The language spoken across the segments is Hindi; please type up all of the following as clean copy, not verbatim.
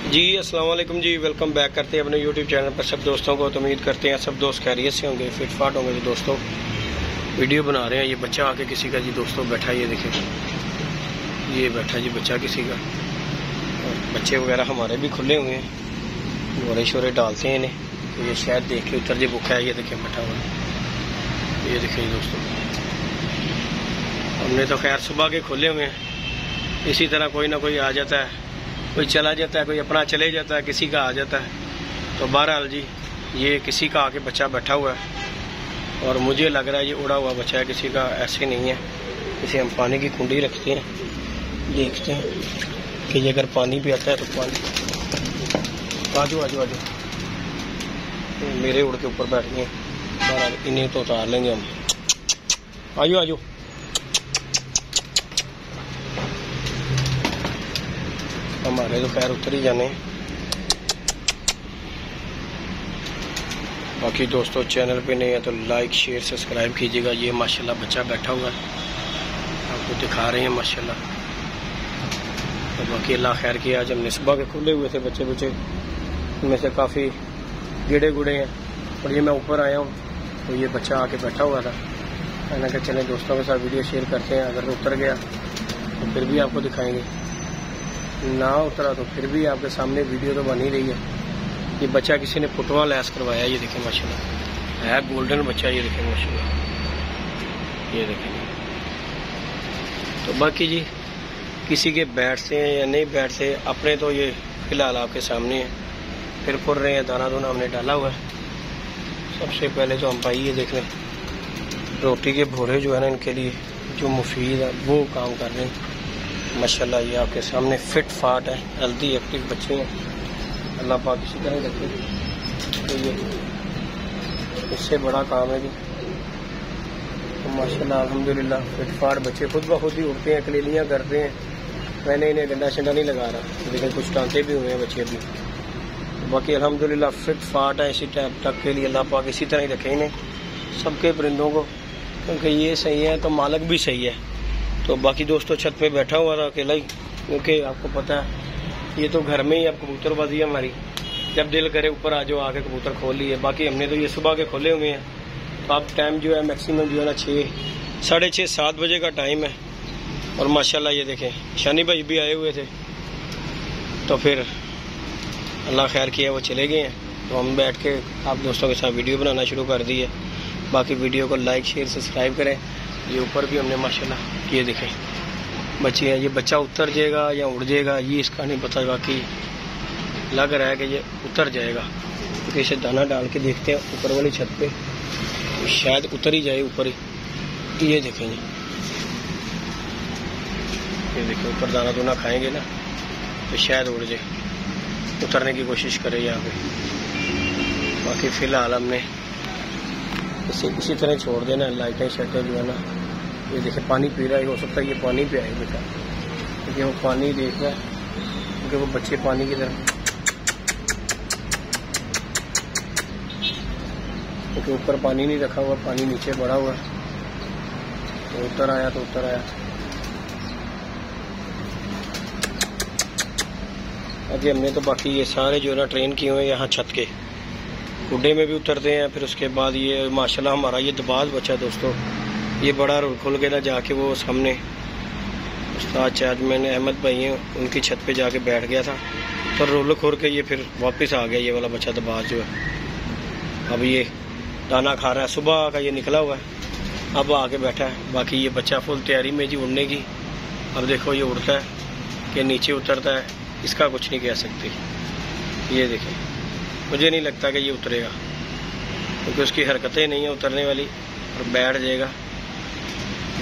जी अस्सलाम वालेकुम जी, वेलकम बैक करते हैं अपने यूट्यूब चैनल पर सब दोस्तों को। तो उम्मीद करते हैं सब दोस्त खैरियत से होंगे, फिट फाट होंगे। जी दोस्तों वीडियो बना रहे हैं, ये बच्चा आके किसी का जी दोस्तों बैठा, ये देखें ये बैठा जी बच्चा किसी का। और बच्चे वगैरह हमारे भी खुले हुए हैं, गोरे शोरे डालते हैं इन्हें, तो ये शायद देख के उतर जी भूखा है। ये देखें बैठा हुआ, ये देखें जी दोस्तों। हमने तो खैर सुबह के खोले हुए हैं, इसी तरह कोई ना कोई आ जाता है, कोई चला जाता है, कोई अपना चले जाता है, किसी का आ जाता है। तो बहरहाल जी ये किसी का आके बच्चा बैठा हुआ है और मुझे लग रहा है ये उड़ा हुआ बच्चा है, किसी का ऐसे नहीं है। इसे हम पानी की कुंडी रखते हैं, देखते हैं कि ये अगर पानी भी आता है तो पानी आजो आजो आजो मेरे उड़ के ऊपर बैठ गए। बहरहाल इन्हें तो उतार लेंगे हम। आजो आजो हमारे तो खैर उतर ही जाने। बाकी दोस्तों चैनल पे नहीं है तो लाइक शेयर सब्सक्राइब कीजिएगा। ये माशाल्लाह बच्चा बैठा हुआ है, आपको दिखा रहे हैं माशाल्लाह। तो बाकी अल्लाह खैर किया, आज हमने सुबह के खुले हुए थे बच्चे उनमें से काफ़ी गिड़े गुड़े हैं। और ये मैं ऊपर आया हूँ तो ये बच्चा आके बैठा हुआ था। मैंने कहा चलें दोस्तों के साथ वीडियो शेयर करते हैं, अगर उतर गया तो फिर भी आपको दिखाएंगे, ना उतरा तो फिर भी आपके सामने वीडियो तो बन ही रही है। ये बच्चा किसी ने फुटवा लैस करवाया, ये देखें माशाल्लाह है गोल्डन बच्चा, ये देखें माशाल्लाह, ये देखें। तो बाकी जी किसी के बैठते हैं या नहीं बैठते, अपने तो ये फिलहाल आपके सामने है। फिर फुर रहे हैं, दाना दूना हमने डाला हुआ है। सबसे पहले तो हम भाई ये देख लें, रोटी के भोरे जो है ना इनके लिए जो मुफीद है वो काम कर रहे हैं माशाल्लाह। ये आपके सामने फिट फाट है, हेल्दी एक्टिव बच्चे हैं, अल्लाह पाक इसी तरह रखे। तो ये इससे बड़ा काम है जी। तो माशाल्लाह अल्हम्दुलिल्लाह फिट फाट बच्चे खुद ब खुद ही उठते हैं, कलीलियाँ करते हैं। मैंने इन्हें गंडा शंडा नहीं लगा रहा, लेकिन कुछ टांके भी हुए हैं बच्चे अभी। तो बाकी अल्हम्दुलिल्लाह फिट फाट है, इसी टाइम तक के लिए अल्लाह पाक इसी तरह ही रखे इन्हें, सबके परिंदों को, क्योंकि ये सही है तो मालिक भी सही है। तो बाकी दोस्तों छत पे बैठा हुआ था अकेला ही, क्योंकि आपको पता है ये तो घर में ही अब कबूतरबाजी है हमारी, जब दिल करे ऊपर आ जाओ आके कबूतर खोल लिए। बाकी हमने तो ये सुबह के खोले हुए हैं। तो अब टाइम जो है मैक्सिमम जो है ना 6, साढ़े 6, 7 बजे का टाइम है। और माशाल्लाह ये देखें शानी भाई भी आए हुए थे, तो फिर अल्लाह खैर किया वो चले गए हैं। तो हम बैठ के आप दोस्तों के साथ वीडियो बनाना शुरू कर दी है। बाकी वीडियो को लाइक शेयर सब्सक्राइब करें। ये ऊपर भी हमने माशाल्लाह ये देखें बच्चे हैं। ये बच्चा उतर जाएगा या उड़ जाएगा ये इसका नहीं पता, बाकी लग रहा है कि ये उतर जाएगा, क्योंकि इसे दाना डाल के देखते हैं ऊपर वाली छत पे, तो शायद उतर ही जाए ऊपर ही। ये देखें ये देखें ऊपर दाना दूना खाएंगे ना तो शायद उड़ जाए, उतरने की कोशिश करे यहाँ पे। बाकी फ़िलहाल हमने इसी तरह छोड़ देना, लाइटें शाइटें जो है ना। ये देखे पानी पी रहा है, हो सकता है ये पानी पे आए बेटा, क्योंकि वो पानी देख रहा है, क्योंकि वो बच्चे पानी की तरफ, क्योंकि ऊपर पानी नहीं रखा हुआ, पानी नीचे बढ़ा हुआ है। तो उतर आया तो उतर आया। अभी हमने तो बाकी ये सारे जो है ना ट्रेन किए हुए हैं यहाँ छत के गुड्डे में भी उतरते हैं। फिर उसके बाद ये माशाल्लाह हमारा ये दबाज बच्चा दोस्तों, ये बड़ा रोल खोल के ना जाके वो सामने उस्ताद चार्जमैन अहमद भाई हैं उनकी छत पे जाके बैठ गया था, तो रोल खोल के ये फिर वापस आ गया। ये वाला बच्चा दबाज जो है अब ये दाना खा रहा है, सुबह का ये निकला हुआ है, अब आके बैठा है। बाकी ये बच्चा फुल तैयारी में जी उड़ने की। अब देखो ये उड़ता है कि नीचे उतरता है, इसका कुछ नहीं कह सकते। ये देखें मुझे नहीं लगता कि ये उतरेगा, क्योंकि उसकी हरकतें नहीं है उतरने वाली, और बैठ जाएगा।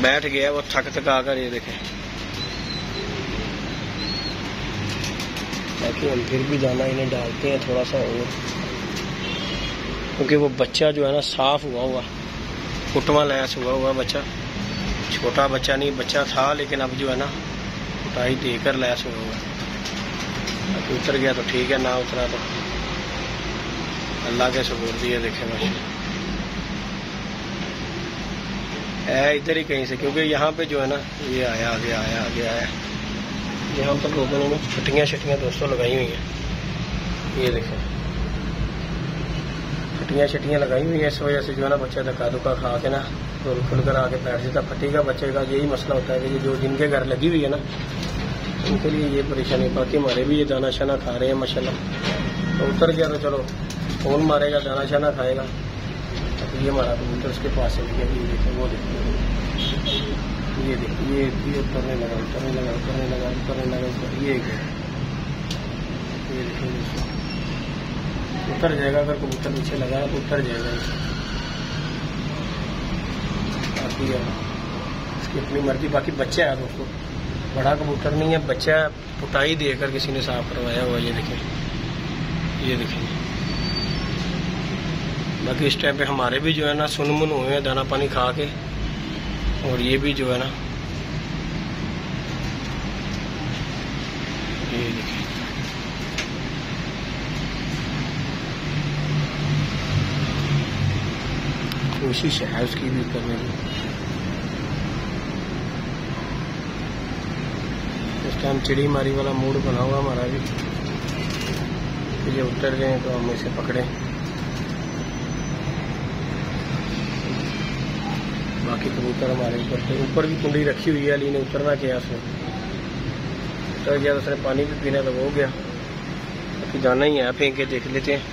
बैठ गया वो थक थका कर, ये देखें। ताकि हम फिर भी दाना इन्हें डालते हैं थोड़ा सा और, क्योंकि वो बच्चा जो है ना साफ हुआ फुटवा लैस हुआ बच्चा, छोटा बच्चा नहीं, बच्चा था लेकिन अब जो है ना फुटाई देकर लैस हुआ। उतर गया तो ठीक है, ना उतरा तो अल्लाह के सुपुर्द दिए। देखें माशाल्लाह है इधर ही कहीं से, क्योंकि यहाँ पे जो है ना ये आया आगे आया। यहाँ पर लोगों ने छटियाँ दोस्तों लगाई हुई हैं। ये देखें छटियाँ लगाई हुई है, इस वजह से जो है ना बच्चा धक्का धुक्का खा के ना रोल खुल कर आके बैठ जाता। फटी का बच्चे का यही मसला होता है कि जो जिनके घर लगी हुई है ना उनके लिए ये परेशानी। बाकी हमारे भी ये दाना शाना खा रहे हैं माशाल्लाह। तो उतर गया तो चलो फोन मारेगा, दाना शाना खाएगा। तो ये हमारा कबूतर उसके पास चल गया। ये देखिए, वो देखिए, ये देखिए, ये उतरने लगा, उतरने लगा, उतरने लगा, उतरने लगा, ये देखिए उतर जाएगा। अगर कबूतर नीचे लगा है तो उतर जाएगा। बाकी है इसकी अपनी मर्जी। बाकी बच्चा है दोस्तों, बड़ा कबूतर नहीं है, बच्चा पुटाई देकर किसी ने साफ करवाया हुआ। ये देखें, ये देखें। बाकी इस टाइम पे हमारे भी जो है ना सुनमुन हुए हैं दाना पानी खा के, और ये भी जो है ना ये देखें। कोशिश है उसकी भी करने की। इस टाइम चिड़ी मारी वाला मूड बना हुआ हमारा भी, ये उतर गए तो हम इसे पकड़े। बाकी कबूतर हमारे ऊपर भी कुंडी रखी हुई है। अली ने उतरना किया, उसने उतर गया, उसने पानी भी पीना तो हो गया। बाकी जाना ही है, फेंक के देख लेते हैं।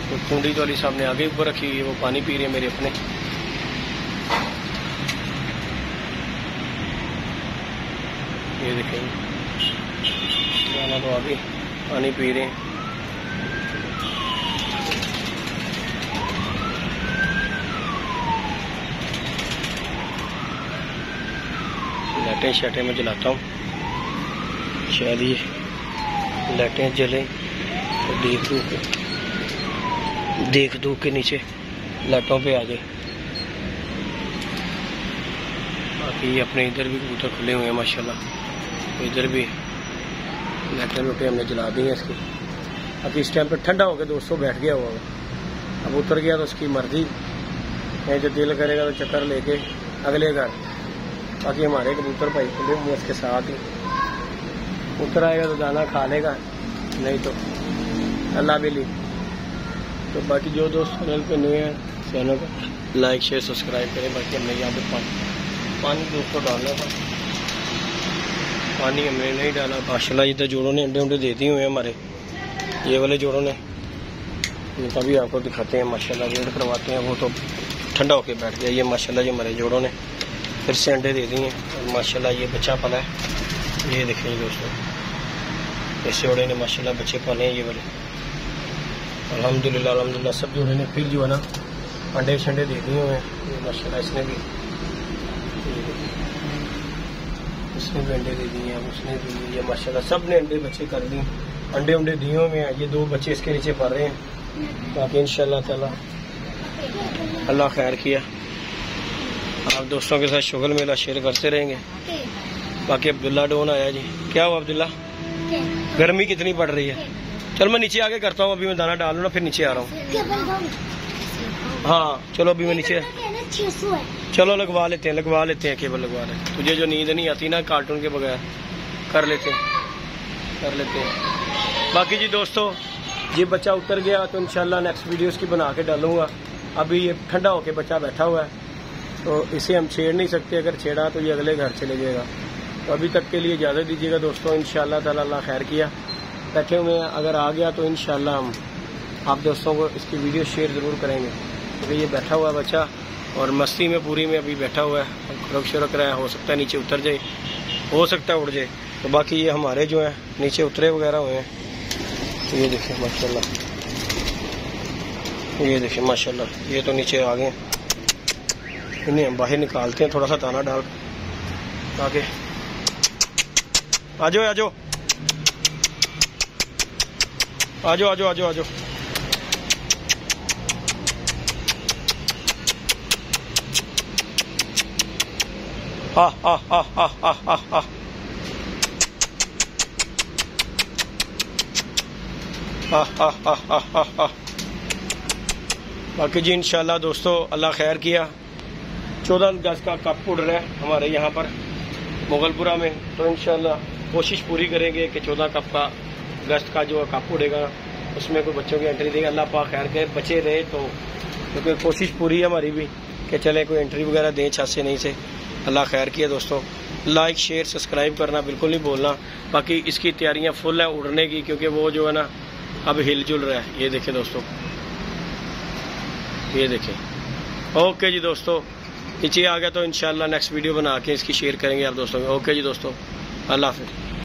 तो कुंडी तो अली साहब ने आगे ऊपर रखी हुई है, वो पानी पी रहे हैं मेरे अपने। ये देखेंगे जाना तो आगे पानी पी रहे हैं। लाइटें शाइटें में जलाता हूँ, शायद ये लाइटें जलें तो देख दूँ के नीचे लाइटों पे आ जाए। बाकी ये अपने इधर भी कबूतर खुले हुए हैं माशाल्लाह। इधर भी लाइटें लुटें हमने जला दी हैं इसकी। अभी इस टाइम पे ठंडा हो गया दोस्तों, बैठ गया हुआ। अब उतर गया तो उसकी मर्जी है, जो दिल करेगा तो चक्कर लेके अगले घर। बाकी हमारे कबूतर भाई खुले हुए इसके साथ ही, उतर आएगा तो दाना खा लेगा, नहीं तो अल्लाह भी ली। तो बाकी जो दोस्त चैनल पे नए हैं चैनल को लाइक शेयर सब्सक्राइब करें। बाकी हमने यहाँ पे पानी दोस्तों डालना था, पानी हमने नहीं डाला माशाल्लाह। ये तो जोड़ों ने अंडे दे दिए हुए हैं हमारे, ये वाले जोड़ों ने। इनका भी आपको दिखाते हैं माशाल्लाह, वेट करवाते हैं। वो तो ठंडा होके बैठ गया। ये माशाल्लाह ये हमारे जोड़ों ने फिर से अंडे दे दिए हैं और माशाल्लाह ये बच्चा पाला है। ये देखिए दोस्तों, इस जोड़े ने माशाल्लाह बच्चे पाले हैं ये वाले। अल्हम्दुलिल्लाह अल्हम्दुलिल्लाह सब जोड़े ने फिर जो है ना अंडे शंडे दे दिए हुए हैं। ये माशाल्लाह इसने भी अंडे दे दिए हैं, उसने भी, ये माशाल्लाह सब ने अंडे बच्चे कर दिए, अंडे दिए हुए हैं। ये दो बच्चे इसके नीचे पड़ रहे हैं। बाकी इंशाल्लाह ताला अल्लाह खैर किया, आप दोस्तों के साथ शुगल मेला शेयर करते रहेंगे। बाकी अब्दुल्ला डोन आया जी। क्या हुआ अब्दुल्ला? गर्मी कितनी पड़ रही है? चल मैं नीचे आके करता हूँ, अभी मैं दाना डाल लूँ ना, फिर नीचे आ रहा हूँ। हाँ चलो अभी मैं नीचे, चलो लगवा लेते हैं केबल लगवा लेते हैं। तुझे जो नींद नहीं आती ना कार्टून के बगैर, कर लेते हैं। बाकी जी दोस्तों ये बच्चा उतर गया तो इंशाल्लाह नेक्स्ट वीडियोस की बना के डालूंगा। अभी ये ठंडा होके बच्चा बैठा हुआ है तो इसे हम छेड़ नहीं सकते, अगर छेड़ा तो ये अगले घर चले जाएगा। तो अभी तक के लिए इजाज़त दीजिएगा दोस्तों। इंशाल्लाह ताला अल्लाह खैर किया, बैठे हुए हैं, अगर आ गया तो इंशाल्लाह हम आप दोस्तों को इसकी वीडियो शेयर ज़रूर करेंगे। क्योंकि ये बैठा हुआ बच्चा और मस्ती में पूरी में अभी बैठा हुआ है, खुरक शुरक रहा है, हो सकता है नीचे उतर जाए, हो सकता है उड़ जाए। तो बाकी ये हमारे जो है नीचे उतरे वगैरह हुए हैं। तो ये देखिए माशाल्लाह, ये देखिए माशाल्लाह, ये तो नीचे आ गए। इन्हें हम बाहर निकालते हैं थोड़ा सा दाना डाल आगे। आ जाओ आ जाओ आ जाओ आ जाओ आ जाओ आ जाओ। हा हा हा हा हा हा हा। हा। बाकी जी इंशाल्लाह दोस्तों अल्लाह खैर किया। 14 गज का कप उड़ रहा है हमारे यहाँ पर मुगलपुरा में। तो इंशाल्लाह कोशिश पूरी करेंगे कि 14 कप का गश्त का जो कप उड़ेगा उसमें कोई बच्चों की एंट्री देगा। अल्लाह पाक खैर के बचे रहे तो, क्योंकि कोशिश पूरी है हमारी भी कि चले कोई एंट्री वगैरह दें छत से नहीं से। अल्लाह खैर किया दोस्तों। लाइक शेयर सब्सक्राइब करना बिल्कुल नहीं भूलना। बाकी इसकी तैयारियां फुल है उड़ने की, क्योंकि वो जो है ना अब हिल जुल रहा है। ये देखें दोस्तों, ये देखें। ओके जी दोस्तों, नीचे आ गया तो इंशाल्लाह नेक्स्ट वीडियो बना के इसकी शेयर करेंगे आप दोस्तों। ओके जी दोस्तों, अल्लाह हाफिज़।